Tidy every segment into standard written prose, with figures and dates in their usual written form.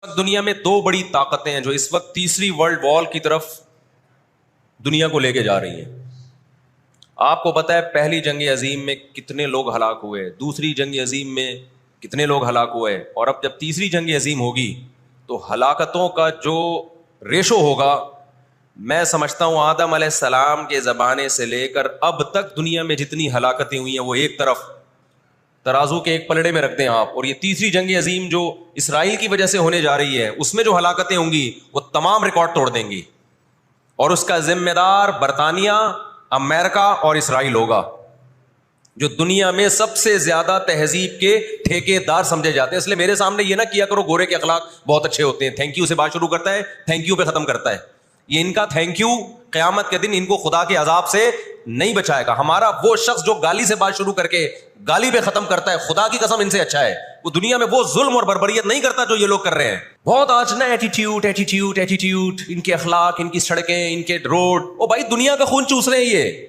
دنیا میں دو بڑی طاقتیں ہیں جو اس وقت تیسری ورلڈ وار کی طرف دنیا کو لے کے جا رہی ہیں. آپ کو پتا ہے پہلی جنگ عظیم میں کتنے لوگ ہلاک ہوئے, دوسری جنگ عظیم میں کتنے لوگ ہلاک ہوئے, اور اب جب تیسری جنگ عظیم ہوگی تو ہلاکتوں کا جو ریشو ہوگا, میں سمجھتا ہوں آدم علیہ السلام کے زمانے سے لے کر اب تک دنیا میں جتنی ہلاکتیں ہوئی ہیں وہ ایک طرف ترازو کے ایک پلڑے میں رکھ دیں آپ, اور یہ تیسری جنگ عظیم جو اسرائیل کی وجہ سے ہونے جا رہی ہے اس میں جو ہلاکتیں ہوں گی وہ تمام ریکارڈ توڑ دیں گی, اور اس کا ذمہ دار برطانیہ, امریکہ اور اسرائیل ہوگا, جو دنیا میں سب سے زیادہ تہذیب کے ٹھیکے دار سمجھے جاتے ہیں. اس لیے میرے سامنے یہ نہ کیا کرو گورے کے اخلاق بہت اچھے ہوتے ہیں, تھینک یو سے بات شروع کرتا ہے, تھینک یو پہ ختم کرتا ہے. یہ ان کا تھینک یو قیامت کے دن ان کو خدا کے عذاب سے نہیں بچائے گا. ہمارا وہ شخص جو گالی سے بات شروع کر کے گالی پہ ختم کرتا ہے, خدا کی قسم ان سے اچھا ہے. وہ دنیا میں وہ ظلم اور بربریت نہیں کرتا جو یہ لوگ کر رہے ہیں. بہت آج نا ایٹیٹیوڈ, ان کے اخلاق, ان کی سڑکیں, ان کے روڈ, او بھائی دنیا کا خون چوس رہے ہیں یہ,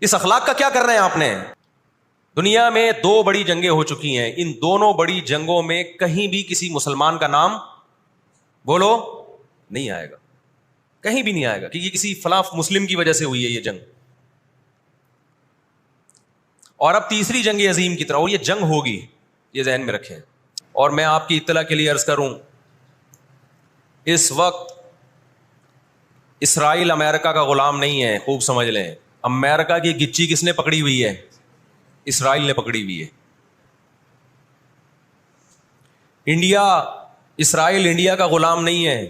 اس اخلاق کا کیا کر رہے ہیں آپ نے؟ دنیا میں دو بڑی جنگیں ہو چکی ہیں, ان دونوں بڑی جنگوں میں کہیں بھی کسی مسلمان کا نام بولو نہیں آئے گا, کہیں بھی نہیں آئے گا کہ یہ کسی فلاں مسلم کی وجہ سے ہوئی ہے یہ جنگ. اور اب تیسری جنگ عظیم کی طرح, اور یہ جنگ ہوگی, یہ ذہن میں رکھیں. اور میں آپ کی اطلاع کے لیے عرض کروں, اس وقت اسرائیل امریکہ کا غلام نہیں ہے, خوب سمجھ لیں. امریکہ کی گچی کس نے پکڑی ہوئی ہے؟ اسرائیل نے پکڑی ہوئی ہے. انڈیا, اسرائیل انڈیا کا غلام نہیں ہے,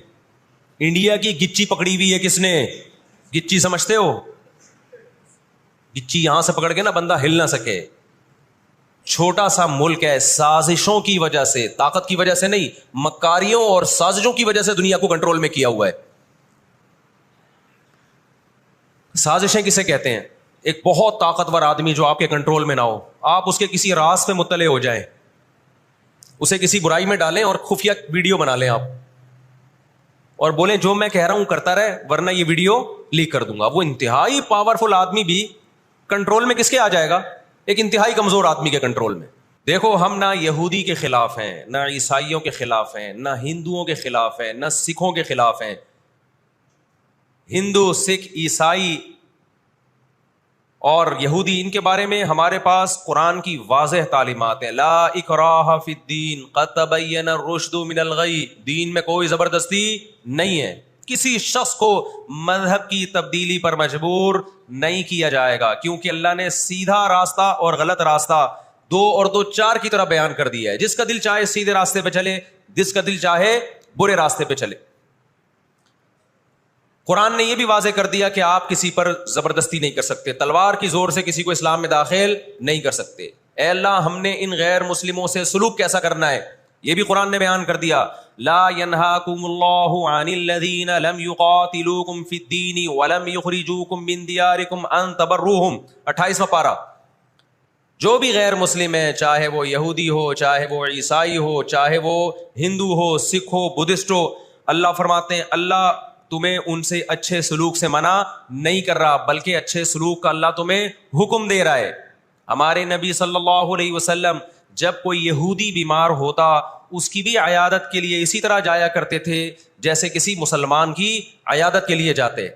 انڈیا کی گچی پکڑی ہوئی ہے کس نے؟ گچی سمجھتے ہو؟ گچی یہاں سے پکڑ کے نا بندہ ہل نہ سکے. چھوٹا سا ملک ہے, سازشوں کی وجہ سے, طاقت کی وجہ سے نہیں, مکاریوں اور سازشوں کی وجہ سے دنیا کو کنٹرول میں کیا ہوا ہے. سازشیں کسے کہتے ہیں؟ ایک بہت طاقتور آدمی جو آپ کے کنٹرول میں نہ ہو, آپ اس کے کسی راز پہ مطلع ہو جائیں, اسے کسی برائی میں ڈالیں اور خفیہ ویڈیو بنا لیں آپ, اور بولیں جو میں کہہ رہا ہوں کرتا رہے ورنہ یہ ویڈیو لیک کر دوں گا. وہ انتہائی پاورفل آدمی بھی کنٹرول میں کس کے آ جائے گا؟ ایک انتہائی کمزور آدمی کے کنٹرول میں. دیکھو ہم نہ یہودی کے خلاف ہیں, نہ عیسائیوں کے خلاف ہیں, نہ ہندوؤں کے خلاف ہیں, نہ سکھوں کے خلاف ہیں. ہندو, سکھ, عیسائی اور یہودی, ان کے بارے میں ہمارے پاس قرآن کی واضح تعلیمات ہیں. لا اکراہ فی الدین قد تبین الرشد من الغی, دین میں کوئی زبردستی نہیں ہے, کسی شخص کو مذہب کی تبدیلی پر مجبور نہیں کیا جائے گا, کیونکہ اللہ نے سیدھا راستہ اور غلط راستہ 2 اور 2 4 کی طرح بیان کر دیا ہے. جس کا دل چاہے سیدھے راستے پہ چلے, جس کا دل چاہے برے راستے پہ چلے. قرآن نے یہ بھی واضح کر دیا کہ آپ کسی پر زبردستی نہیں کر سکتے, تلوار کی زور سے کسی کو اسلام میں داخل نہیں کر سکتے. اے اللہ ہم نے ان غیر مسلموں سے سلوک کیسا کرنا ہے یہ بھی قرآن نے بیان کر دیا. لا ينهاكم الله عن الذين لم يقاتلوكم في الدين ولم يخرجوكم من دياركم ان تبروهم, 28واں پارہ. جو بھی غیر مسلم ہے, چاہے وہ یہودی ہو, چاہے وہ عیسائی ہو, چاہے وہ ہندو ہو, سکھ ہو, بدھسٹ ہو, اللہ فرماتے ہیں اللہ تمہیں ان سے اچھے سلوک سے منع نہیں کر رہا, بلکہ اچھے سلوک کا اللہ تمہیں حکم دے رہا ہے. ہمارے نبی صلی اللہ علیہ وسلم جب کوئی یہودی بیمار ہوتا اس کی بھی عیادت کے لیے اسی طرح جایا کرتے تھے جیسے کسی مسلمان کی عیادت کے لیے جاتے.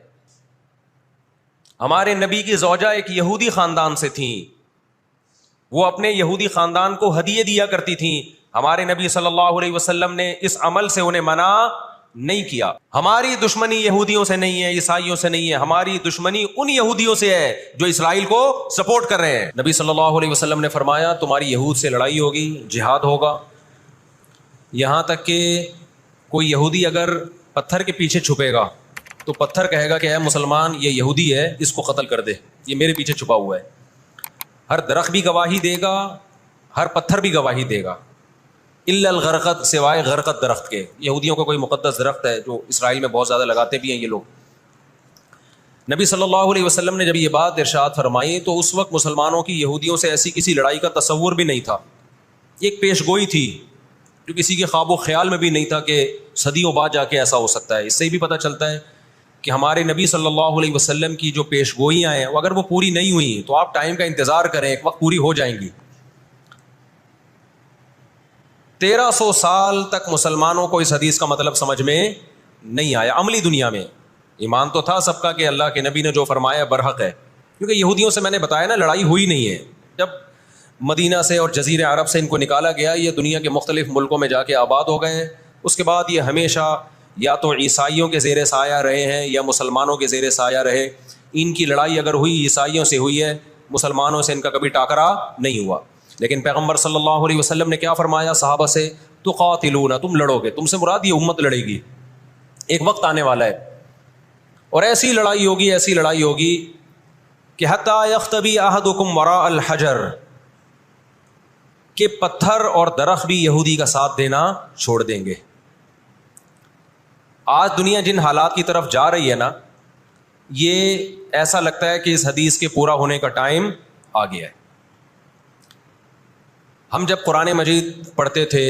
ہمارے نبی کی زوجہ ایک یہودی خاندان سے تھیں, وہ اپنے یہودی خاندان کو ہدیے دیا کرتی تھیں. ہمارے نبی صلی اللہ علیہ وسلم نے اس عمل سے انہیں منع نہیں کیا. ہماری دشمنی یہودیوں سے نہیں ہے, عیسائیوں سے نہیں ہے, ہماری دشمنی ان یہودیوں سے ہے جو اسرائیل کو سپورٹ کر رہے ہیں. نبی صلی اللہ علیہ وسلم نے فرمایا تمہاری یہود سے لڑائی ہوگی, جہاد ہوگا, یہاں تک کہ کوئی یہودی اگر پتھر کے پیچھے چھپے گا تو پتھر کہے گا کہ اے مسلمان یہ یہودی ہے, اس کو قتل کر دے, یہ میرے پیچھے چھپا ہوا ہے. ہر درخت بھی گواہی دے گا, ہر پتھر بھی گواہی دے گا, الا الغرقد, سوائے غرقد درخت کے. یہودیوں کا کوئی مقدس درخت ہے جو اسرائیل میں بہت زیادہ لگاتے بھی ہیں یہ لوگ. نبی صلی اللہ علیہ وسلم نے جب یہ بات ارشاد فرمائی تو اس وقت مسلمانوں کی یہودیوں سے ایسی کسی لڑائی کا تصور بھی نہیں تھا. ایک پیش گوئی تھی جو کسی کے خواب و خیال میں بھی نہیں تھا کہ صدیوں بعد جا کے ایسا ہو سکتا ہے. اس سے بھی پتہ چلتا ہے کہ ہمارے نبی صلی اللہ علیہ وسلم کی جو پیش گوئیاں ہیں اگر وہ پوری نہیں ہوئی تو آپ ٹائم کا انتظار کریں, ایک وقت پوری ہو جائیں گی. 1300 سال تک مسلمانوں کو اس حدیث کا مطلب سمجھ میں نہیں آیا. عملی دنیا میں ایمان تو تھا سب کا کہ اللہ کے نبی نے جو فرمایا برحق ہے, کیونکہ یہودیوں سے میں نے بتایا نا لڑائی ہوئی نہیں ہے. جب مدینہ سے اور جزیرہ عرب سے ان کو نکالا گیا, یہ دنیا کے مختلف ملکوں میں جا کے آباد ہو گئے ہیں. اس کے بعد یہ ہمیشہ یا تو عیسائیوں کے زیر سایہ رہے ہیں یا مسلمانوں کے زیر سایہ رہے. ان کی لڑائی اگر ہوئی عیسائیوں سے ہوئی ہے, مسلمانوں سے ان کا کبھی ٹاکرا نہیں ہوا. لیکن پیغمبر صلی اللہ علیہ وسلم نے کیا فرمایا صحابہ سے, تقاتلون, تم لڑو گے. تم سے مراد یہ امت لڑے گی. ایک وقت آنے والا ہے اور ایسی لڑائی ہوگی کہ حتی یختبی احدکم وراء الحجر, کہ پتھر اور درخت بھی یہودی کا ساتھ دینا چھوڑ دیں گے. آج دنیا جن حالات کی طرف جا رہی ہے نا, یہ ایسا لگتا ہے کہ اس حدیث کے پورا ہونے کا ٹائم آ گیا ہے. ہم جب قرآن مجید پڑھتے تھے,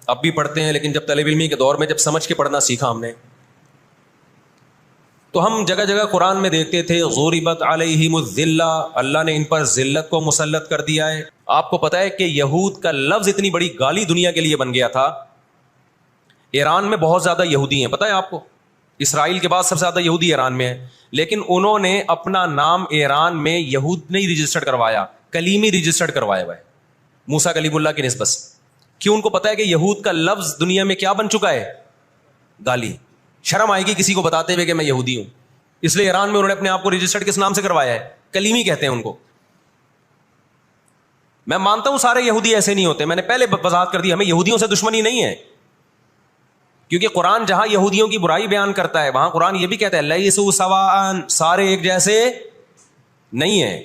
اب بھی پڑھتے ہیں, لیکن جب طالب علمی کے دور میں جب سمجھ کے پڑھنا سیکھا ہم نے, تو ہم جگہ جگہ قرآن میں دیکھتے تھے غوربت علیہم الذلہ, اللہ نے ان پر ذلت کو مسلط کر دیا ہے. آپ کو پتا ہے کہ یہود کا لفظ اتنی بڑی گالی دنیا کے لیے بن گیا تھا. ایران میں بہت زیادہ یہودی ہیں, پتہ ہے آپ کو, اسرائیل کے بعد سب سے زیادہ یہودی ایران میں ہیں. لیکن انہوں نے اپنا نام ایران میں یہود نہیں رجسٹرڈ کروایا, کلیمی رجسٹرڈ کروایا ہوا ہے موسیٰ کلیم اللہ کی نسبت سے. کیوں؟ ان کو پتا ہے کہ یہود کا لفظ دنیا میں کیا بن چکا ہے, گالی. شرم آئے گی کسی کو بتاتے ہوئے کہ میں یہودی ہوں, اس لیے ایران میں انہوں نے اپنے آپ کو رجسٹرڈ کس نام سے کروایا ہے, کلیمی کہتے ہیں ان کو. میں مانتا ہوں سارے یہودی ایسے نہیں ہوتے, میں نے پہلے وضاحت کر دی, ہمیں یہودیوں سے دشمنی نہیں ہے, کیونکہ قرآن جہاں یہودیوں کی برائی بیان کرتا ہے وہاں قرآن یہ بھی کہتا ہے لیسوا سواء, سارے ایک جیسے نہیں ہیں.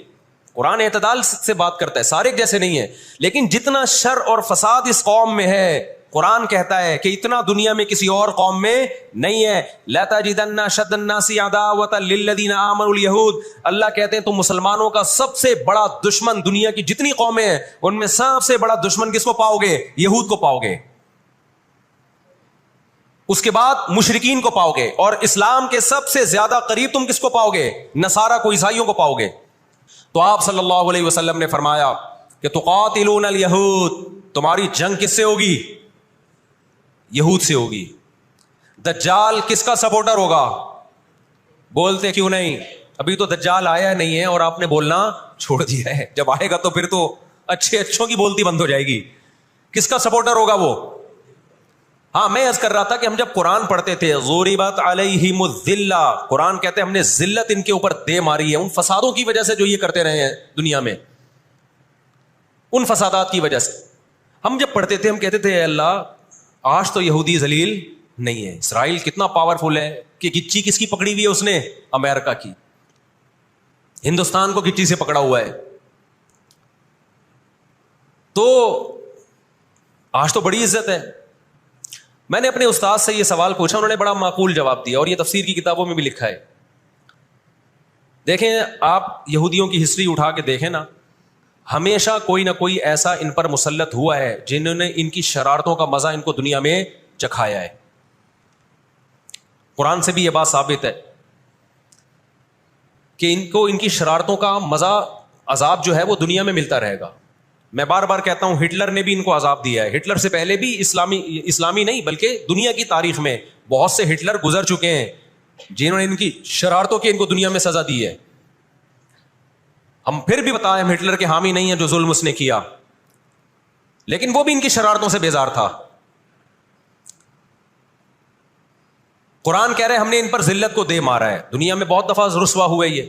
قرآن اعتدال سے بات کرتا ہے, سارے ایک جیسے نہیں ہیں. لیکن جتنا شر اور فساد اس قوم میں ہے, قرآن کہتا ہے کہ اتنا دنیا میں کسی اور قوم میں نہیں ہے. لَتَجِدَنَّ أَشَدَّ النَّاسِ عَدَاوَةً لِلَّذِينَ آمَنُوا الْيَهُودَ, اللہ کہتے ہیں تم مسلمانوں کا سب سے بڑا دشمن, دنیا کی جتنی قومیں ہیں ان میں سب سے بڑا دشمن کس کو پاؤ گے, یہود کو پاؤ گے. اس کے بعد مشرکین کو پاؤ گے, اور اسلام کے سب سے زیادہ قریب تم کس کو پاؤ گے, نصارہ کو, عیسائیوں کو پاؤ گے. تو آپ صلی اللہ علیہ وسلم نے فرمایا کہ تقاتلون الیہود, تمہاری جنگ کس سے ہوگی, یہود سے ہوگی. دجال کس کا سپورٹر ہوگا, بولتے کیوں نہیں, ابھی تو دجال آیا نہیں ہے اور آپ نے بولنا چھوڑ دیا ہے, جب آئے گا تو پھر تو اچھوں کی بولتی بند ہو جائے گی. کس کا سپورٹر ہوگا وہ؟ ہاں, میں عرض کر رہا تھا کہ ہم جب قرآن پڑھتے تھے غوربت علیہم الذلہ, قرآن کہتے ہیں ہم نے ذلت ان کے اوپر دے ماری ہے ان فسادوں کی وجہ سے جو یہ کرتے رہے ہیں دنیا میں, ان فسادات کی وجہ سے. ہم جب پڑھتے تھے ہم کہتے تھے اے اللہ آج تو یہودی ذلیل نہیں ہے, اسرائیل کتنا پاورفل ہے کہ گچی کس کی پکڑی ہوئی ہے اس نے, امریکہ کی. ہندوستان کو گچی سے پکڑا ہوا ہے. تو آج تو بڑی عزت ہے. میں نے اپنے استاد سے یہ سوال پوچھا, انہوں نے بڑا معقول جواب دیا, اور یہ تفسیر کی کتابوں میں بھی لکھا ہے. دیکھیں آپ یہودیوں کی ہسٹری اٹھا کے دیکھیں نا, ہمیشہ کوئی نہ کوئی ایسا ان پر مسلط ہوا ہے جنہوں نے ان کی شرارتوں کا مزہ ان کو دنیا میں چکھایا ہے. قرآن سے بھی یہ بات ثابت ہے کہ ان کو ان کی شرارتوں کا مزہ, عذاب جو ہے وہ دنیا میں ملتا رہے گا. میں بار بار کہتا ہوں ہٹلر نے بھی ان کو عذاب دیا ہے. ہٹلر سے پہلے بھی اسلامی نہیں بلکہ دنیا کی تاریخ میں بہت سے ہٹلر گزر چکے ہیں جنہوں نے ان کی شرارتوں کی ان کو دنیا میں سزا دی ہے. ہم پھر بھی بتائیں ہم ہٹلر کے حامی نہیں ہیں جو ظلم اس نے کیا, لیکن وہ بھی ان کی شرارتوں سے بیزار تھا. قرآن کہہ رہے ہم نے ان پر ذلت کو دے مارا ہے, دنیا میں بہت دفعہ رسوا ہوئے یہ.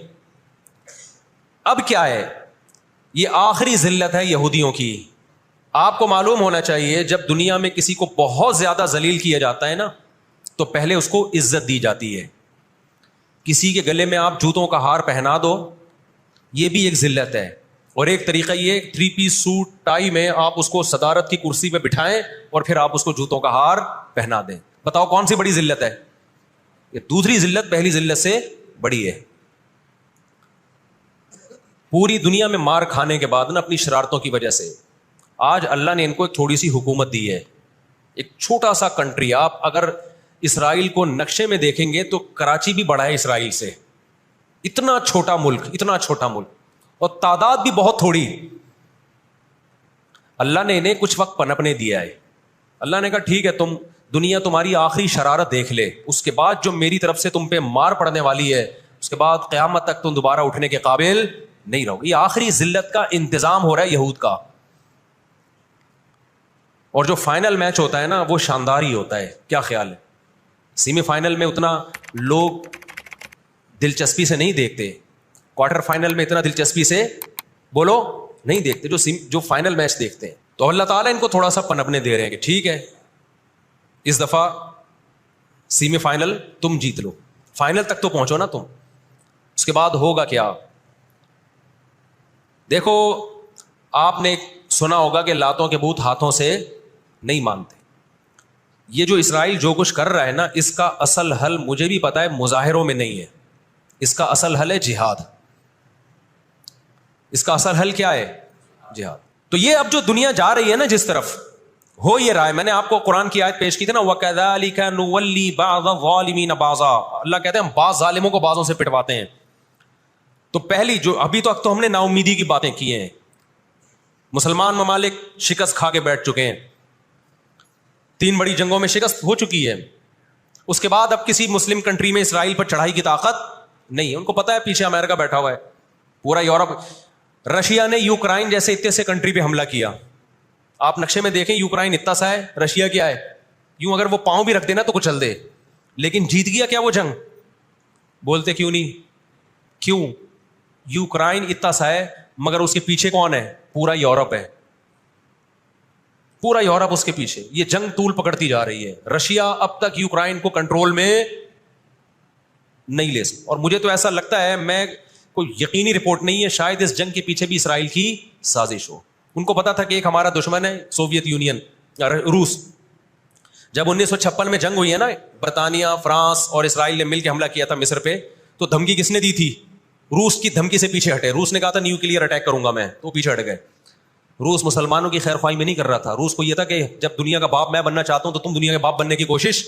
اب کیا ہے, یہ آخری ذلت ہے یہودیوں کی. آپ کو معلوم ہونا چاہیے جب دنیا میں کسی کو بہت زیادہ ذلیل کیا جاتا ہے نا تو پہلے اس کو عزت دی جاتی ہے. کسی کے گلے میں آپ جوتوں کا ہار پہنا دو, یہ بھی ایک ذلت ہے. اور ایک طریقہ یہ 3 پیس سوٹ ٹائی میں آپ اس کو صدارت کی کرسی پہ بٹھائیں اور پھر آپ اس کو جوتوں کا ہار پہنا دیں. بتاؤ کون سی بڑی ذلت ہے؟ یہ دوسری ذلت پہلی ذلت سے بڑی ہے. پوری دنیا میں مار کھانے کے بعد نا اپنی شرارتوں کی وجہ سے آج اللہ نے ان کو ایک تھوڑی سی حکومت دی ہے. ایک چھوٹا سا کنٹری, آپ اگر اسرائیل کو نقشے میں دیکھیں گے تو کراچی بھی بڑا ہے اسرائیل سے. اتنا چھوٹا ملک, اتنا چھوٹا ملک, اور تعداد بھی بہت تھوڑی. اللہ نے انہیں کچھ وقت پنپنے دیا ہے. اللہ نے کہا ٹھیک ہے, تم دنیا تمہاری آخری شرارت دیکھ لے, اس کے بعد جو میری طرف سے تم پہ مار پڑنے والی ہے, اس کے بعد قیامت تک تم دوبارہ اٹھنے کے قابل نہیں رہو. یہ آخری ذلت کا انتظام ہو رہا ہے یہود کا. اور جو فائنل میچ ہوتا ہے نا وہ شاندار ہی ہوتا ہے. کیا خیال ہے؟ سیمی فائنل میں اتنا لوگ دلچسپی سے نہیں دیکھتے, کوارٹر فائنل میں اتنا دلچسپی سے بولو نہیں دیکھتے جو فائنل میچ دیکھتے ہیں. تو اللہ تعالیٰ ان کو تھوڑا سا پنپنے دے رہے ہیں کہ ٹھیک ہے اس دفعہ سیمی فائنل تم جیت لو, فائنل تک تو پہنچو نا تم, اس کے بعد ہوگا کیا. دیکھو آپ نے سنا ہوگا کہ لاتوں کے بت ہاتھوں سے نہیں مانتے. یہ جو اسرائیل جو کچھ کر رہا ہے نا, اس کا اصل حل مجھے بھی پتا ہے مظاہروں میں نہیں ہے, اس کا اصل حل ہے جہاد. اس کا اصل حل کیا ہے؟ جہاد. تو یہ اب جو دنیا جا رہی ہے نا جس طرف, ہو یہ رہا ہے, میں نے آپ کو قرآن کی آیت پیش کی تھی نا, وَكَذَلِكَ نُوَلِّي بَعْضَ الظَّالِمِينَ بَعْضًا, اللہ کہتے ہیں ہم بعض ظالموں کو بعضوں سے پٹواتے ہیں. تو پہلی جو ابھی تک تو ہم نے نا امیدی کی باتیں کی ہیں, مسلمان ممالک شکست کھا کے بیٹھ چکے ہیں, 3 بڑی جنگوں میں شکست ہو چکی ہے. اس کے بعد اب کسی مسلم کنٹری میں اسرائیل پر چڑھائی کی طاقت نہیں ہے, ان کو پتا ہے پیچھے امریکہ بیٹھا ہوا ہے, پورا یورپ. رشیا نے یوکرائن جیسے اتنے سے کنٹری پہ حملہ کیا, آپ نقشے میں دیکھیں یوکرائن اتنا سا ہے, رشیا کیا ہے, یوں اگر وہ پاؤں بھی رکھ دینا تو کچھ چل دے, لیکن جیت گیا کیا وہ جنگ؟ بولتے کیوں نہیں؟ کیوں؟ یوکرائن اتنا سا ہے مگر اس کے پیچھے کون ہے؟ پورا یورپ ہے, پورا یورپ اس کے پیچھے. یہ جنگ طول پکڑتی جا رہی ہے. رشیا اب تک یوکرائن کو کنٹرول میں نہیں لے سکتا, اور مجھے تو ایسا لگتا ہے, میں کوئی یقینی رپورٹ نہیں ہے, شاید اس جنگ کے پیچھے بھی اسرائیل کی سازش ہو. ان کو پتا تھا کہ ایک ہمارا دشمن ہے سوویت یونین, روس. جب 1956 میں جنگ ہوئی ہے نا, برطانیہ, فرانس اور اسرائیل نے مل کے حملہ کیا تھا مصر پہ, تو دھمکی کس نے دی تھی؟ روس کی دھمکی سے پیچھے ہٹے. روس نے کہا تھا نیوکلیئر اٹیک کروں گا میں, تو پیچھے ہٹ گئے. روس مسلمانوں کی خیر خواہی میں نہیں کر رہا تھا. روس کو یہ تھا کہ جب دنیا کا باپ میں بننا چاہتا ہوں تو تم دنیا کے باپ بننے کی کوشش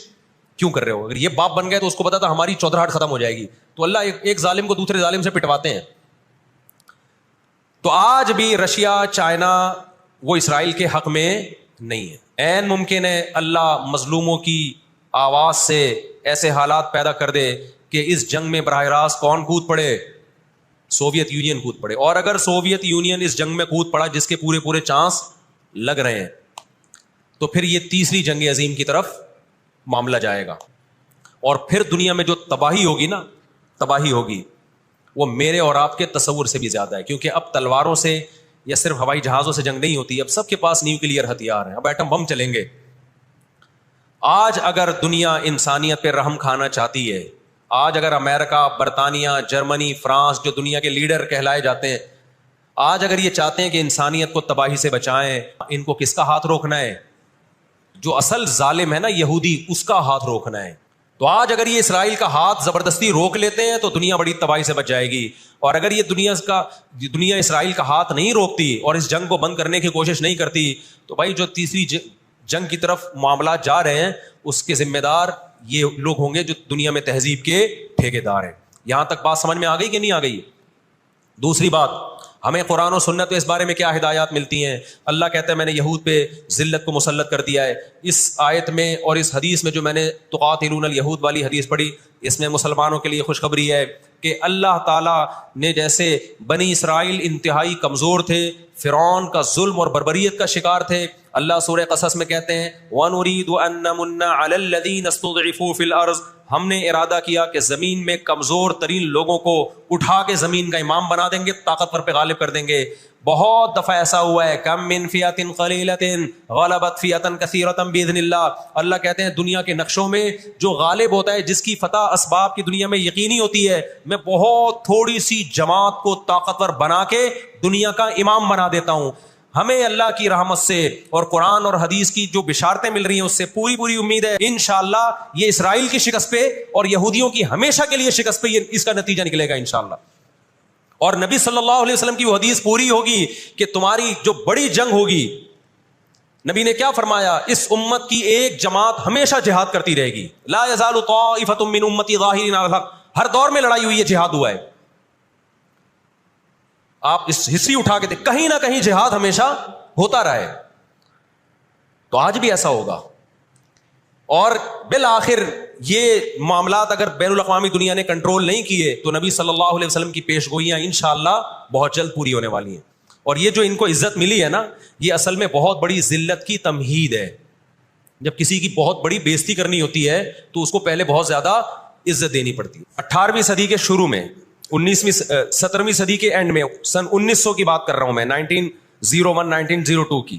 کیوں کر رہے ہو؟ اگر یہ باپ بن گئے تو اس کو پتا تھا ہماری چودراہٹ ختم ہو جائے گی. تو اللہ ایک ظالم کو دوسرے ظالم سے پٹواتے ہیں. تو آج بھی رشیا, چائنا وہ اسرائیل کے حق میں نہیں ہے. عین ممکن ہے اللہ مظلوموں کی آواز سے ایسے حالات پیدا کر دے کہ اس جنگ میں براہ راست کون کود پڑے؟ سوویت یونین کود پڑے. اور اگر سوویت یونین اس جنگ میں کود پڑا جس کے پورے چانس لگ رہے ہیں, تو پھر یہ تیسری جنگ عظیم کی طرف معاملہ جائے گا. اور پھر دنیا میں جو تباہی ہوگی نا, تباہی ہوگی وہ میرے اور آپ کے تصور سے بھی زیادہ ہے. کیونکہ اب تلواروں سے یا صرف ہوائی جہازوں سے جنگ نہیں ہوتی, اب سب کے پاس نیوکلیئر ہتھیار ہیں, اب ایٹم بم چلیں گے. آج اگر دنیا انسانیت پہ رحم کھانا چاہتی ہے, آج اگر امریکہ, برطانیہ, جرمنی, فرانس جو دنیا کے لیڈر کہلائے جاتے ہیں, آج اگر یہ چاہتے ہیں کہ انسانیت کو تباہی سے بچائیں, ان کو کس کا ہاتھ روکنا ہے؟ جو اصل ظالم ہے نا یہودی, اس کا ہاتھ روکنا ہے. تو آج اگر یہ اسرائیل کا ہاتھ زبردستی روک لیتے ہیں تو دنیا بڑی تباہی سے بچ جائے گی. اور اگر یہ دنیا اسرائیل کا ہاتھ نہیں روکتی اور اس جنگ کو بند کرنے کی کوشش نہیں کرتی, تو بھائی جو تیسری جنگ کی طرف معاملات جا رہے ہیں اس کے ذمہ دار یہ لوگ ہوں گے جو دنیا میں تہذیب کے ٹھیکیدار ہیں. یہاں تک بات سمجھ میں آ گئی کہ نہیں آ گئی؟ دوسری بات, ہمیں قرآن و سنت میں اس بارے میں کیا ہدایات ملتی ہیں؟ اللہ کہتا ہے میں نے یہود پہ ذلت کو مسلط کر دیا ہے. اس آیت میں اور اس حدیث میں جو میں نے تقاتلون الیہود والی حدیث پڑھی, اس میں مسلمانوں کے لیے خوشخبری ہے کہ اللہ تعالیٰ نے جیسے بنی اسرائیل انتہائی کمزور تھے, فرعون کا ظلم اور بربریت کا شکار تھے, اللہ سورہ قصص میں کہتے ہیں وَنُرِيدُ أَن نَّمُنَّ عَلَى الَّذِينَ اسْتُضْعِفُوا فِي الْأَرْضِ, ہم نے ارادہ کیا کہ زمین میں کمزور ترین لوگوں کو اٹھا کے زمین کا امام بنا دیں گے, طاقتور پہ غالب کر دیں گے. بہت دفعہ ایسا ہوا ہے, کم من فئۃ قلیلۃ غلبت فئۃ کثیرۃ باذن اللہ. اللہ کہتے ہیں دنیا کے نقشوں میں جو غالب ہوتا ہے, جس کی فتح اسباب کی دنیا میں یقینی ہوتی ہے, میں بہت تھوڑی سی جماعت کو طاقتور بنا کے دنیا کا امام بنا دیتا ہوں. ہمیں اللہ کی رحمت سے اور قرآن اور حدیث کی جو بشارتیں مل رہی ہیں اس سے پوری امید ہے انشاءاللہ یہ اسرائیل کی شکست پہ اور یہودیوں کی ہمیشہ کے لیے شکست پہ اس کا نتیجہ نکلے گا انشاءاللہ. اور نبی صلی اللہ علیہ وسلم کی وہ حدیث پوری ہوگی کہ تمہاری جو بڑی جنگ ہوگی, نبی نے کیا فرمایا, اس امت کی ایک جماعت ہمیشہ جہاد کرتی رہے گی. لا یزال طائفۃ من امتی ظاہرین علی الحق, ہر دور میں لڑائی ہوئی ہے, جہاد ہوا ہے. آپ اس ہسٹری اٹھا کے دیکھ, کہیں نہ کہیں جہاد ہمیشہ ہوتا رہا ہے. تو آج بھی ایسا ہوگا. اور بالآخر یہ معاملات اگر بین الاقوامی دنیا نے کنٹرول نہیں کیے تو نبی صلی اللہ علیہ وسلم کی پیش گوئیاں انشاءاللہ بہت جلد پوری ہونے والی ہیں. اور یہ جو ان کو عزت ملی ہے نا, یہ اصل میں بہت بڑی ذلت کی تمہید ہے. جب کسی کی بہت بڑی بےزتی کرنی ہوتی ہے تو اس کو پہلے بہت زیادہ عزت دینی پڑتی ہے. 18ویں صدی کے شروع میں, 17ویں صدی کے اینڈ میں, سن 1900 کی بات کر رہا ہوں میں, 1901 1902 کی,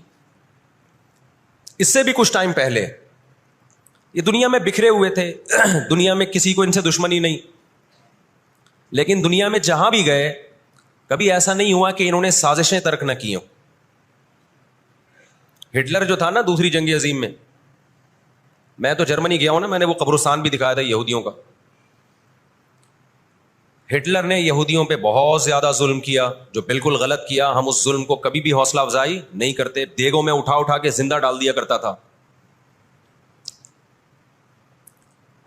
اس سے بھی کچھ ٹائم پہلے, یہ دنیا میں بکھرے ہوئے تھے. دنیا میں کسی کو ان سے دشمنی نہیں, لیکن دنیا میں جہاں بھی گئے کبھی ایسا نہیں ہوا کہ انہوں نے سازشیں ترک نہ کی ہوں. ہٹلر جو تھا نا دوسری جنگ عظیم میں تو جرمنی گیا ہوں نا, میں نے وہ قبرستان بھی دکھایا تھا یہودیوں کا. ہٹلر نے یہودیوں پہ بہت زیادہ ظلم کیا, جو بالکل غلط کیا. ہم اس ظلم کو کبھی بھی حوصلہ افزائی نہیں کرتے. دیگوں میں اٹھا کے زندہ ڈال دیا کرتا تھا.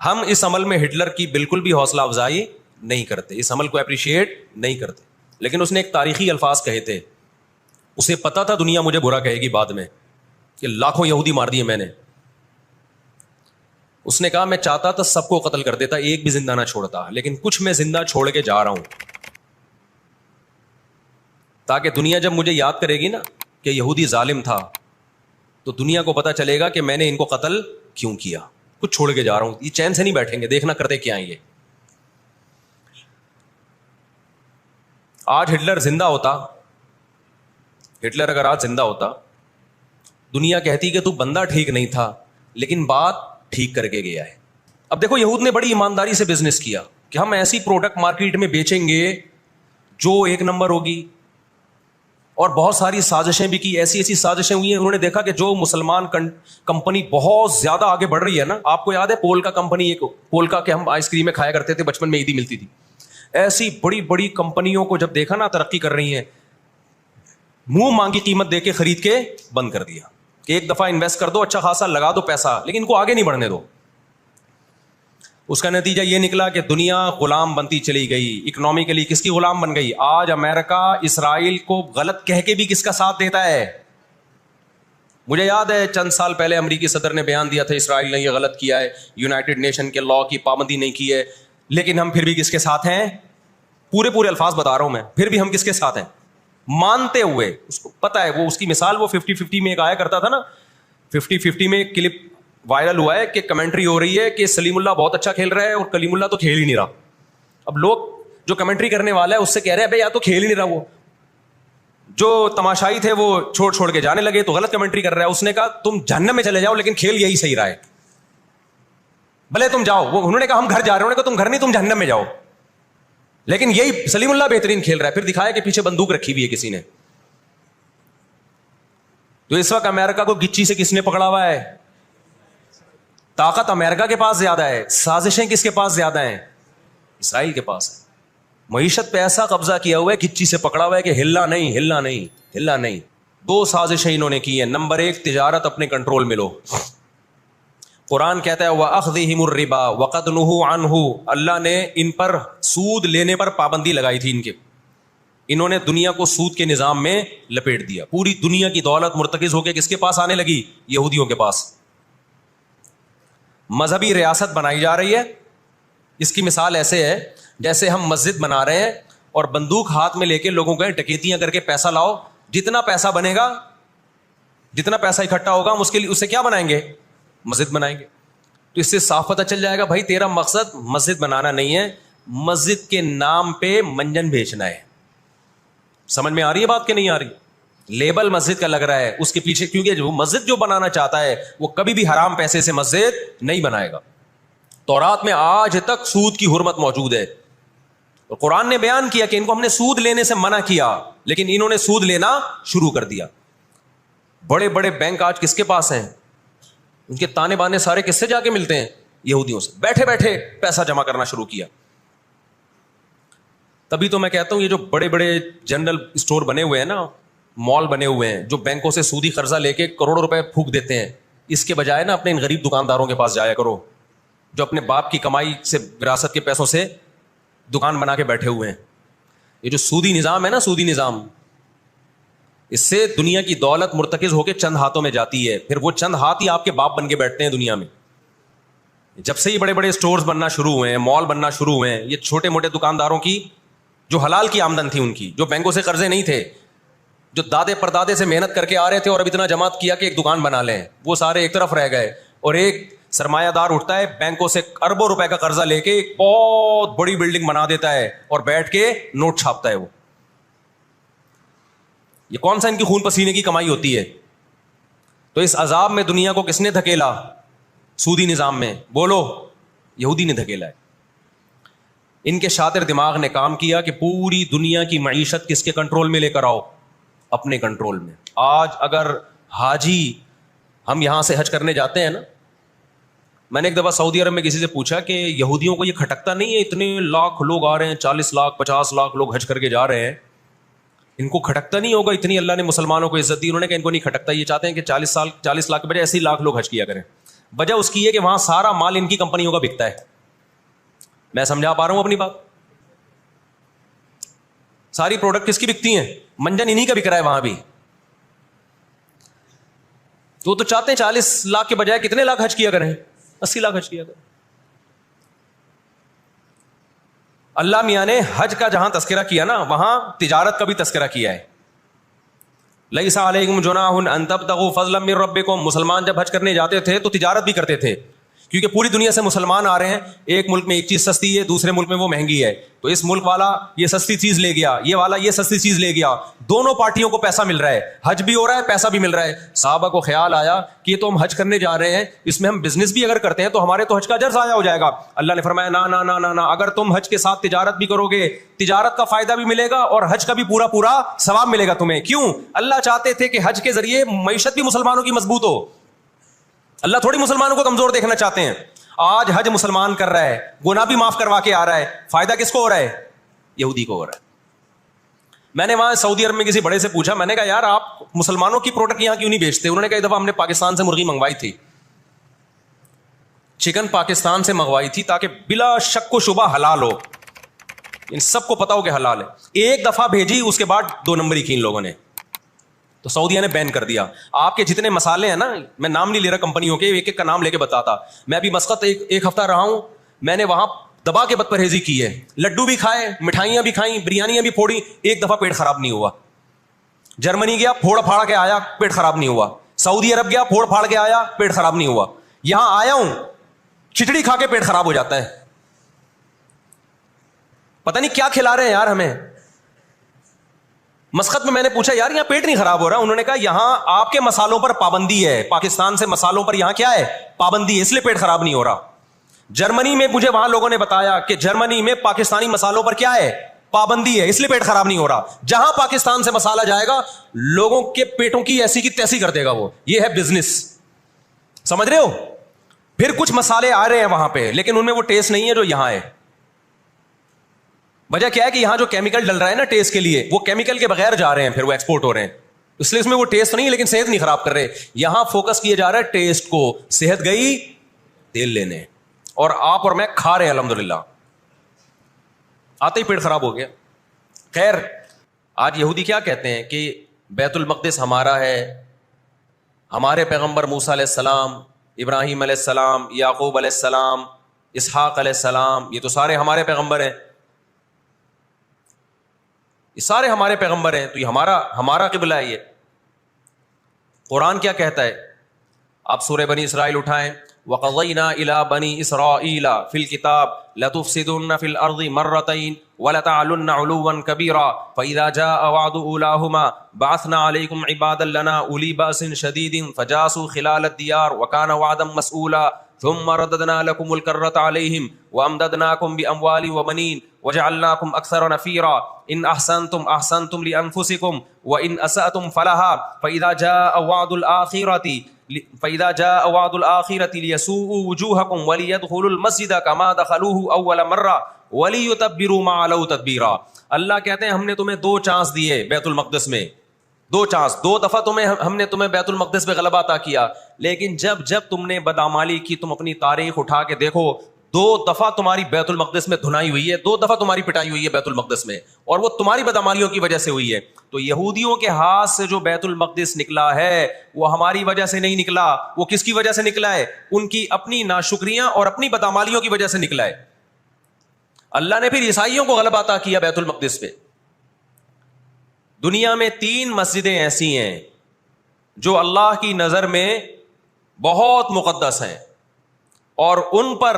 ہم اس عمل میں ہٹلر کی بالکل بھی حوصلہ افزائی نہیں کرتے, اس عمل کو اپریشیٹ نہیں کرتے. لیکن اس نے ایک تاریخی الفاظ کہے تھے, اسے پتا تھا دنیا مجھے برا کہے گی بعد میں, کہ لاکھوں یہودی مار دیے میں نے. اس نے کہا میں چاہتا تھا سب کو قتل کر دیتا, ایک بھی زندہ نہ چھوڑتا, لیکن کچھ میں زندہ چھوڑ کے جا رہا ہوں, تاکہ دنیا جب مجھے یاد کرے گی نا کہ یہودی ظالم تھا تو دنیا کو پتا چلے گا کہ میں نے ان کو قتل کیوں کیا. کچھ چھوڑ کے جا رہا ہوں, یہ چین سے نہیں بیٹھیں گے, دیکھنا کرتے کیا ہیں یہ. آج ہٹلر زندہ ہوتا, ہٹلر اگر آج زندہ ہوتا, دنیا کہتی کہ تو بندہ ٹھیک نہیں تھا لیکن بات ٹھیک کر کے گیا ہے. اب دیکھو یہود نے بڑی ایمانداری سے بزنس کیا کہ ہم ایسی پروڈکٹ مارکیٹ میں بیچیں گے جو ایک نمبر ہوگی, اور بہت ساری سازشیں بھی کی. ایسی سازشیں ہوئی ہیں, انہوں نے دیکھا کہ جو مسلمان کمپنی بہت زیادہ آگے بڑھ رہی ہے نا, آپ کو یاد ہے پولکا کمپنی, ایک پولکا کے ہم آئس کریم کھایا کرتے تھے بچپن میں, عیدی ملتی تھی. ایسی بڑی بڑی کمپنیوں کو جب دیکھا نا ترقی کر رہی ہیں, منہ مانگی قیمت دے کے خرید کے بند کر دیا کہ ایک دفعہ انویسٹ کر دو, اچھا خاصا لگا دو پیسہ, لیکن ان کو آگے نہیں بڑھنے دو. اس کا نتیجہ یہ نکلا کہ دنیا غلام بنتی چلی گئی. اکنامکلی کس کی غلام بن گئی؟ آج امریکہ اسرائیل کو غلط کہہ کے بھی کس کا ساتھ دیتا ہے؟ مجھے یاد ہے چند سال پہلے امریکی صدر نے بیان دیا تھا اسرائیل نے یہ غلط کیا ہے, یونائٹڈ نیشن کے لاء کی پابندی نہیں کی ہے, لیکن ہم پھر بھی کس کے ساتھ ہیں؟ پورے الفاظ بتا رہا ہوں میں, پھر بھی ہم کس کے ساتھ ہیں مانتے ہوئے. اس کو پتا ہے, وہ اس کی مثال وہ 50-50 میں ایک آیا کرتا تھا نا, 50-50 میں ایک کلپ وائرل ہوا ہے کہ کمنٹری ہو رہی ہے کہ سلیم اللہ بہت اچھا کھیل رہا ہے اور کلیم اللہ تو کھیل ہی نہیں رہا. اب لوگ جو کمنٹری کرنے والا ہے اس سے کہہ رہے ہیں بھائی یا تو کھیل ہی نہیں رہا, وہ جو تماشائی تھے وہ چھوڑ کے جانے لگے تو غلط کمنٹری کر رہا ہے. اس نے کہا تم جہنم میں چلے جاؤ لیکن کھیل یہی صحیح رہا ہے, بھلے تم جاؤ. وہ انہوں نے کہا ہم گھر جا رہے ہیں, انہوں نے کہا تم گھر نہیں, تم جہنم میں جاؤ, لیکن یہی سلیم اللہ بہترین کھیل رہا ہے. پھر دکھایا کہ پیچھے بندوق رکھی ہوئی ہے کسی نے. تو اس وقت امریکہ کو گچی سے کس نے پکڑا ہوا ہے؟ طاقت امریکہ کے پاس زیادہ ہے, سازشیں کس کے پاس زیادہ ہیں؟ اسرائیل کے پاس ہے. معیشت پہ ایسا قبضہ کیا ہوا ہے, گچی سے پکڑا ہوا ہے کہ ہلنا نہیں. 2 سازشیں انہوں نے کی ہیں. نمبر 1, تجارت اپنے کنٹرول میں لو. قرآن کہتا ہے وَأَخْذِهِمُ الرِّبَا وَقَدْ نُهُوا عَنْهُ, اللہ نے ان پر سود لینے پر پابندی لگائی تھی. انہوں نے دنیا کو سود کے نظام میں لپیٹ دیا. پوری دنیا کی دولت مرتکز ہو کے کس کے پاس آنے لگی؟ یہودیوں کے پاس. مذہبی ریاست بنائی جا رہی ہے. اس کی مثال ایسے ہے جیسے ہم مسجد بنا رہے ہیں اور بندوق ہاتھ میں لے کے لوگوں کو ڈکیتیاں کر کے پیسہ لاؤ, جتنا پیسہ بنے گا, جتنا پیسہ اکٹھا ہوگا ہم اس سے کیا بنائیں گے؟ مسجد بنائیں گے. تو اس سے صاف پتہ چل جائے گا بھائی تیرا مقصد مسجد بنانا نہیں ہے, مسجد کے نام پہ منجن بیچنا ہے. سمجھ میں آ رہی ہے بات کہ نہیں آ رہی؟ لیبل مسجد کا لگ رہا ہے اس کے پیچھے, کیونکہ جو مسجد جو بنانا چاہتا ہے وہ کبھی بھی حرام پیسے سے مسجد نہیں بنائے گا. تورات میں آج تک سود کی حرمت موجود ہے, اور قرآن نے بیان کیا کہ ان کو ہم نے سود لینے سے منع کیا, لیکن انہوں نے سود لینا شروع کر دیا. بڑے بڑے بینک آج کس کے پاس ہیں؟ ان کے تانے بانے سارے کس سے جا کے ملتے ہیں؟ یہودیوں سے. بیٹھے بیٹھے پیسہ جمع کرنا شروع کیا. تبھی تو میں کہتا ہوں یہ جو بڑے بڑے جنرل اسٹور بنے ہوئے ہیں نا, مال بنے ہوئے ہیں, جو بینکوں سے سودی قرضہ لے کے کروڑوں روپے پھونک دیتے ہیں, اس کے بجائے نا اپنے ان غریب دکانداروں کے پاس جایا کرو جو اپنے باپ کی کمائی سے, وراثت کے پیسوں سے دکان بنا کے بیٹھے ہوئے ہیں. یہ جو سودی نظام ہے نا, سودی نظام, اس سے دنیا کی دولت مرتکز ہو کے چند ہاتھوں میں جاتی ہے, پھر وہ چند ہاتھ ہی آپ کے باپ بن کے بیٹھتے ہیں دنیا میں. جب سے یہ بڑے بڑے اسٹورز بننا شروع ہوئے ہیں, مال بننا شروع ہوئے ہیں, یہ چھوٹے موٹے دکانداروں کی جو حلال کی آمدن تھی, ان کی جو بینکوں سے قرضے نہیں تھے, جو دادے پردادے سے محنت کر کے آ رہے تھے اور اب اتنا جمع کیا کہ ایک دکان بنا لیں, وہ سارے ایک طرف رہ گئے. اور ایک سرمایہ دار اٹھتا ہے بینکوں سے اربوں روپے کا قرضہ لے کے ایک بہت بڑی بلڈنگ بنا دیتا ہے اور بیٹھ کے نوٹ چھاپتا ہے. وہ یہ کون سا ان کی خون پسینے کی کمائی ہوتی ہے؟ تو اس عذاب میں دنیا کو کس نے دھکیلا؟ سودی نظام میں. بولو, یہودی نے دھکیلا ہے. ان کے شاطر دماغ نے کام کیا کہ پوری دنیا کی معیشت کس کے کنٹرول میں لے کر آؤ؟ اپنے کنٹرول میں. آج اگر حاجی, ہم یہاں سے حج کرنے جاتے ہیں نا, میں نے ایک دفعہ سعودی عرب میں کسی سے پوچھا کہ یہودیوں کو یہ کھٹکتا نہیں ہے, اتنے لاکھ لوگ آ رہے ہیں, 40 لاکھ 50 لاکھ لوگ حج کر کے جا رہے ہیں, ان کو کھٹکتا نہیں ہوگا اتنی اللہ نے مسلمانوں کو عزت دی؟ انہوں نے کہا ان کو نہیں کھٹکتا, یہ چاہتے ہیں کہ 40 لاکھ کے بجائے 80 لاکھ لوگ حج کیا کریں. وجہ اس کی ہے کہ وہاں سارا مال ان کی کمپنیوں کا بکتا ہے. میں سمجھا پا رہا ہوں اپنی بات؟ ساری پروڈکٹ کس کی بکتی ہیں؟ منجن انہی کا بک رہا ہے وہاں بھی. تو چاہتے ہیں 40 لاکھ کے بجائے کتنے لاکھ حج کیا کریں؟ 80 لاکھ حج کیا کریں. اللہ میاں نے حج کا جہاں تذکرہ کیا نا, وہاں تجارت کا بھی تذکرہ کیا ہے. لیس علیکم جناح ان تبتغوا فضلا من ربکم. مسلمان جب حج کرنے جاتے تھے تو تجارت بھی کرتے تھے, کیونکہ پوری دنیا سے مسلمان آ رہے ہیں. ایک ملک میں ایک چیز سستی ہے, دوسرے ملک میں وہ مہنگی ہے, تو اس ملک والا یہ سستی چیز لے گیا, یہ والا یہ سستی چیز لے گیا, دونوں پارٹیوں کو پیسہ مل رہا ہے, حج بھی ہو رہا ہے, پیسہ بھی مل رہا ہے. صحابہ کو خیال آیا کہ یہ تو ہم حج کرنے جا رہے ہیں, اس میں ہم بزنس بھی اگر کرتے ہیں تو ہمارے تو حج کا اجر ضائع ہو جائے گا. اللہ نے فرمایا نا نا نا نا نا, اگر تم حج کے ساتھ تجارت بھی کرو گے, تجارت کا فائدہ بھی ملے گا اور حج کا بھی پورا پورا ثواب ملے گا تمہیں. کیوں؟ اللہ چاہتے تھے کہ حج کے ذریعے معیشت بھی مسلمانوں کی مضبوط ہو. اللہ تھوڑی مسلمانوں کو کمزور دیکھنا چاہتے ہیں. آج حج مسلمان کر رہا ہے, گناہ بھی معاف کروا کے آ رہا ہے, فائدہ کس کو ہو رہا ہے؟ یہودی کو ہو رہا ہے. میں نے وہاں سعودی عرب میں کسی بڑے سے پوچھا, میں نے کہا یار آپ مسلمانوں کی پروڈکٹ یہاں کیوں نہیں بیچتے؟ انہوں نے کہا ایک دفعہ ہم نے پاکستان سے مرغی منگوائی تھی, چکن پاکستان سے منگوائی تھی تاکہ بلا شک و شبہ حلال ہو, ان سب کو پتا ہو کہ حلال ہے. ایک دفعہ بھیجی, اس کے بعد 2 نمبر ہی کی ان لوگوں نے, تو سعودیہ نے بین کر دیا. آپ کے جتنے مسالے ہیں نا, میں نام نہیں لے رہا کمپنیوں کے, ایک ایک کا نام لے کے بتاتا. میں ابھی مسقط ایک ہفتہ رہا ہوں, میں نے وہاں دبا کے بد پرہیزی کی ہے. لڈو بھی کھائے, مٹھائیاں بھی کھائیں, بریانیاں بھی پھوڑی, ایک دفعہ پیٹ خراب نہیں ہوا. جرمنی گیا, پھوڑ پھاڑ کے آیا, پیٹ خراب نہیں ہوا. سعودی عرب گیا, پھوڑ پھاڑ کے آیا, پیٹ خراب نہیں ہوا. یہاں آیا ہوں, کھچڑی کھا کے پیٹ خراب ہو جاتا ہے. پتہ نہیں کیا کھلا رہے ہیں یار ہمیں. مسقط میں نے پوچھا یار یہاں پیٹ نہیں خراب ہو رہا؟ انہوں نے کہا یہاں آپ کے مسالوں پر پابندی ہے, پاکستان سے مسالوں پر یہاں کیا ہے؟ پابندی ہے, اس لیے پیٹ خراب نہیں ہو رہا. جرمنی میں مجھے وہاں لوگوں نے بتایا کہ جرمنی میں پاکستانی مسالوں پر کیا ہے؟ پابندی ہے, اس لیے پیٹ خراب نہیں ہو رہا. جہاں پاکستان سے مسالہ جائے گا لوگوں کے پیٹوں کی ایسی کی تیسی کر دے گا وہ. یہ ہے بزنس, سمجھ رہے ہو؟ پھر کچھ مسالے آ رہے ہیں وہاں پہ, لیکن ان میں وہ ٹیسٹ نہیں ہے جو یہاں ہے. وجہ کیا ہے کہ یہاں جو کیمیکل ڈل رہا ہے نا ٹیسٹ کے لیے, وہ کیمیکل کے بغیر جا رہے ہیں, پھر وہ ایکسپورٹ ہو رہے ہیں, اس لیے اس میں وہ ٹیسٹ نہیں, لیکن صحت نہیں خراب کر رہے. یہاں فوکس کیا جا رہا ہے ٹیسٹ کو, صحت گئی تیل لینے, اور آپ اور میں کھا رہے ہیں الحمدللہ, آتے ہی پیٹ خراب ہو گیا. خیر, آج یہودی کیا کہتے ہیں کہ بیت المقدس ہمارا ہے, ہمارے پیغمبر موسیٰ علیہ السلام, ابراہیم علیہ السلام, یعقوب علیہ السلام, اسحاق علیہ السلام, یہ تو سارے ہمارے پیغمبر ہیں, یہ سارے ہمارے پیغمبر ہیں, تو یہ ہمارا قبلہ ہے. یہ قرآن کیا کہتا ہے؟ آپ سورہ بنی اسرائیل اٹھائیں. وَقَضَيْنَا إِلَىٰ بَنِي إِسْرَائِيلَ فِي الْكِتَابِ لَتُفْسِدُنَّ فِي الْأَرْضِ مَرَّتَيْنِ وَلَتَعْلُنَّ عُلُوًّا كَبِيرًا فَإِذَا جَاءَ وَعْدُ أُولَاهُمَا بَعَثْنَا عَلَيْكُمْ عِبَادًا لَنَا أُولِي بَأْسٍ شَدِيدٍ فَجَاسُوا خِلَالَ الدِّيَارِ وَكَانَ وَعْدًا مَسْئُولًا ثُمَّ رَدَدْنَا لَكُمُ الْكَرَّةَ عَلَيْهِمْ وَأَمْدَدْنَاكُمْ بِأَمْوَالٍ وَبَنِينَ وَجَعَلْنَاكُمْ أَكْثَرَ نَفِيرًا إِنْ أَحْسَنْتُمْ أَحْسَنْتُمْ لِأَنفُسِكُمْ وَإِنْ أَسَأْتُمْ فَلَهَا فَإِذَا جَاءَ وَعْدُ الْآخِرَةِ لِيَسُوءُوا وُجُوهَكُمْ وَلِيَدْخُلُوا الْمَسْجِدَ كَمَا دَخَلُوهُ أَوَّلَ مَرَّةٍ وَلِيُتَبِّرُوا مَا عَلَوْا تَتْبِيرًا. اللہ کہتے ہیں ہم نے تمہیں 2 چانس دیے بیت المقدس میں, 2 چانس, 2 دفعہ ہم نے تمہیں بیت المقدس پہ غلبہ عطا کیا, لیکن جب تم نے بدعمالی کی, تم اپنی تاریخ اٹھا کے دیکھو, 2 دفعہ تمہاری بیت المقدس میں دھنائی ہوئی ہے, 2 دفعہ تمہاری پٹائی ہوئی ہے بیت المقدس میں, اور وہ تمہاری بدعمالیوں کی وجہ سے ہوئی ہے. تو یہودیوں کے ہاتھ سے جو بیت المقدس نکلا ہے وہ ہماری وجہ سے نہیں نکلا, وہ کس کی وجہ سے نکلا ہے؟ ان کی اپنی ناشکریاں اور اپنی بدعمالیوں کی وجہ سے نکلا ہے. اللہ نے پھر عیسائیوں کو غلبہ عطا کیا بیت المقدس پہ. دنیا میں 3 مسجدیں ایسی ہیں جو اللہ کی نظر میں بہت مقدس ہیں, اور ان پر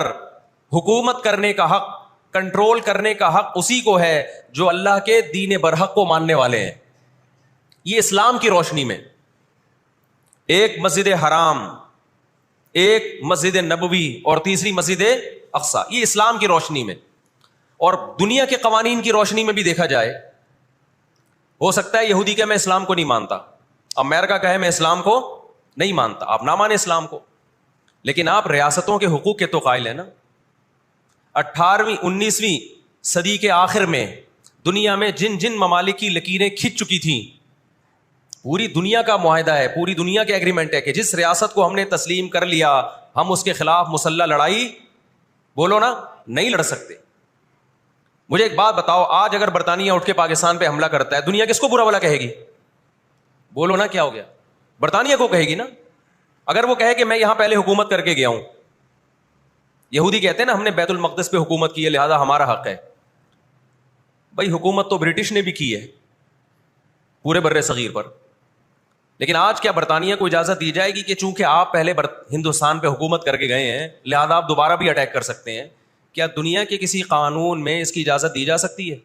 حکومت کرنے کا حق, کنٹرول کرنے کا حق اسی کو ہے جو اللہ کے دین برحق کو ماننے والے ہیں. یہ اسلام کی روشنی میں, ایک مسجد حرام, ایک مسجد نبوی, اور تیسری مسجد اقصی. یہ اسلام کی روشنی میں. اور دنیا کے قوانین کی روشنی میں بھی دیکھا جائے, ہو سکتا ہے یہودی کہ میں اسلام کو نہیں مانتا, امریکہ کہے میں اسلام کو نہیں مانتا, آپ نہ مانیں اسلام کو, لیکن آپ ریاستوں کے حقوق کے تو قائل ہیں نا. 18ویں 19ویں صدی کے آخر میں دنیا میں جن جن ممالک کی لکیریں کھنچ چکی تھیں, پوری دنیا کا معاہدہ ہے, پوری دنیا کے ایگریمنٹ ہے کہ جس ریاست کو ہم نے تسلیم کر لیا ہم اس کے خلاف مسلح لڑائی, بولو نا, نہیں لڑ سکتے. مجھے ایک بات بتاؤ, آج اگر برطانیہ اٹھ کے پاکستان پہ حملہ کرتا ہے, دنیا کس کو برا بھلا کہے گی؟ بولو نا, کیا ہو گیا؟ برطانیہ کو کہے گی نا. اگر وہ کہے کہ میں یہاں پہلے حکومت کر کے گیا ہوں, یہودی کہتے ہیں نا ہم نے بیت المقدس پہ حکومت کی ہے لہذا ہمارا حق ہے. بھائی حکومت تو برٹش نے بھی کی ہے پورے بر صغیر پر, لیکن آج کیا برطانیہ کو اجازت دی جائے گی کہ چونکہ آپ پہلے ہندوستان پہ حکومت کر کے گئے ہیں لہذا آپ دوبارہ بھی اٹیک کر سکتے ہیں؟ کیا دنیا کے کسی قانون میں اس کی اجازت دی جا سکتی ہے؟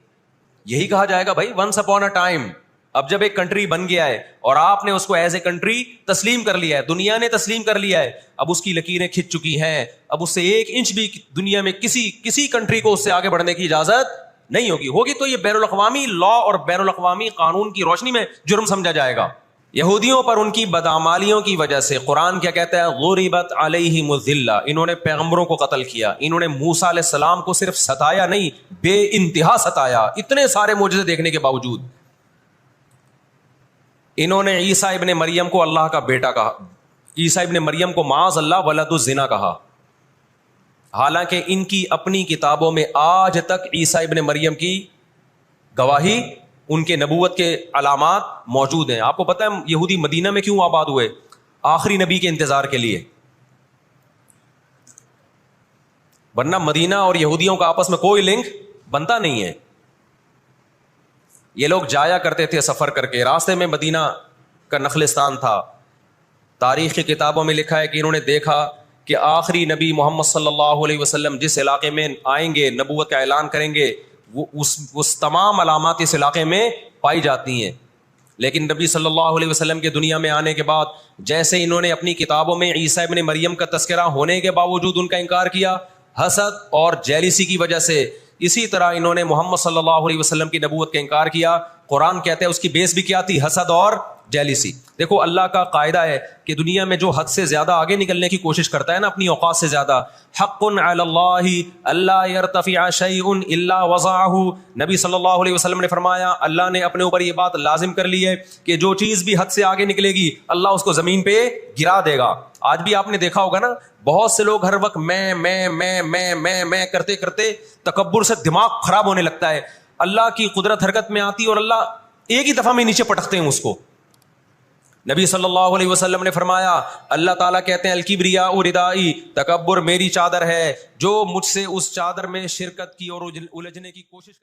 یہی کہا جائے گا بھائی ونس اپون اے ٹائم, اب جب ایک کنٹری بن گیا ہے اور آپ نے اس کو ایز اے کنٹری تسلیم کر لیا ہے, دنیا نے تسلیم کر لیا ہے, اب اس کی لکیریں کھنچ چکی ہیں, اب اس سے 1 انچ بھی دنیا میں کسی کنٹری کو اس سے آگے بڑھنے کی اجازت نہیں ہوگی تو یہ بین الاقوامی لا اور بین الاقوامی قانون کی روشنی میں جرم سمجھا جائے گا. یہودیوں پر ان کی بدعمالیوں کی وجہ سے قرآن کیا کہتا ہے؟ غربت علیہم الذلہ, انہوں نے پیغمبروں کو قتل کیا, انہوں نے موسیٰ علیہ السلام کو صرف ستایا نہیں, بے انتہا ستایا, اتنے سارے معجزے دیکھنے کے باوجود. انہوں نے عیسیٰ ابن مریم کو اللہ کا بیٹا کہا, عیسیٰ ابن مریم کو معاذ اللہ ولد الزنا کہا, حالانکہ ان کی اپنی کتابوں میں آج تک عیسیٰ ابن مریم کی گواہی, ان کے نبوت کے علامات موجود ہیں. آپ کو پتہ ہے یہودی مدینہ میں کیوں آباد ہوئے؟ آخری نبی کے انتظار کے لیے, ورنہ مدینہ اور یہودیوں کا آپس میں کوئی لنک بنتا نہیں ہے. یہ لوگ جایا کرتے تھے سفر کر کے, راستے میں مدینہ کا نخلستان تھا. تاریخ کی کتابوں میں لکھا ہے کہ انہوں نے دیکھا کہ آخری نبی محمد صلی اللہ علیہ وسلم جس علاقے میں آئیں گے, نبوت کا اعلان کریں گے, وہ اس تمام علامات اس علاقے میں پائی جاتی ہیں. لیکن نبی صلی اللہ علیہ وسلم کے دنیا میں آنے کے بعد جیسے انہوں نے اپنی کتابوں میں عیسیٰ ابن مریم کا تذکرہ ہونے کے باوجود ان کا انکار کیا حسد اور جیلیسی کی وجہ سے, اسی طرح انہوں نے محمد صلی اللہ علیہ وسلم کی نبوت کا انکار کیا. قرآن کہتا ہے اس کی بیس بھی کیا تھی؟ حسد اور جیلیسی. دیکھو اللہ کا قاعدہ ہے کہ دنیا میں جو حد سے زیادہ آگے نکلنے کی کوشش کرتا ہے نا, اپنی اوقات سے زیادہ, حق علی اللہ الا یرتفع شیء الا وضعہ. نبی صلی اللہ علیہ وسلم نے فرمایا اللہ نے اپنے اوپر یہ بات لازم کر لی ہے کہ جو چیز بھی حد سے آگے نکلے گی اللہ اس کو زمین پہ گرا دے گا. آج بھی آپ نے دیکھا ہوگا نا, بہت سے لوگ ہر وقت میں کرتے کرتے تکبر سے دماغ خراب ہونے لگتا ہے. اللہ کی قدرت حرکت میں آتی اور اللہ ایک ہی دفعہ میں نیچے پٹکتے ہیں اس کو. نبی صلی اللہ علیہ وسلم نے فرمایا اللہ تعالیٰ کہتے ہیں الکبریاء ردائی, تکبر میری چادر ہے, جو مجھ سے اس چادر میں شرکت کی اور الجھنے کی کوشش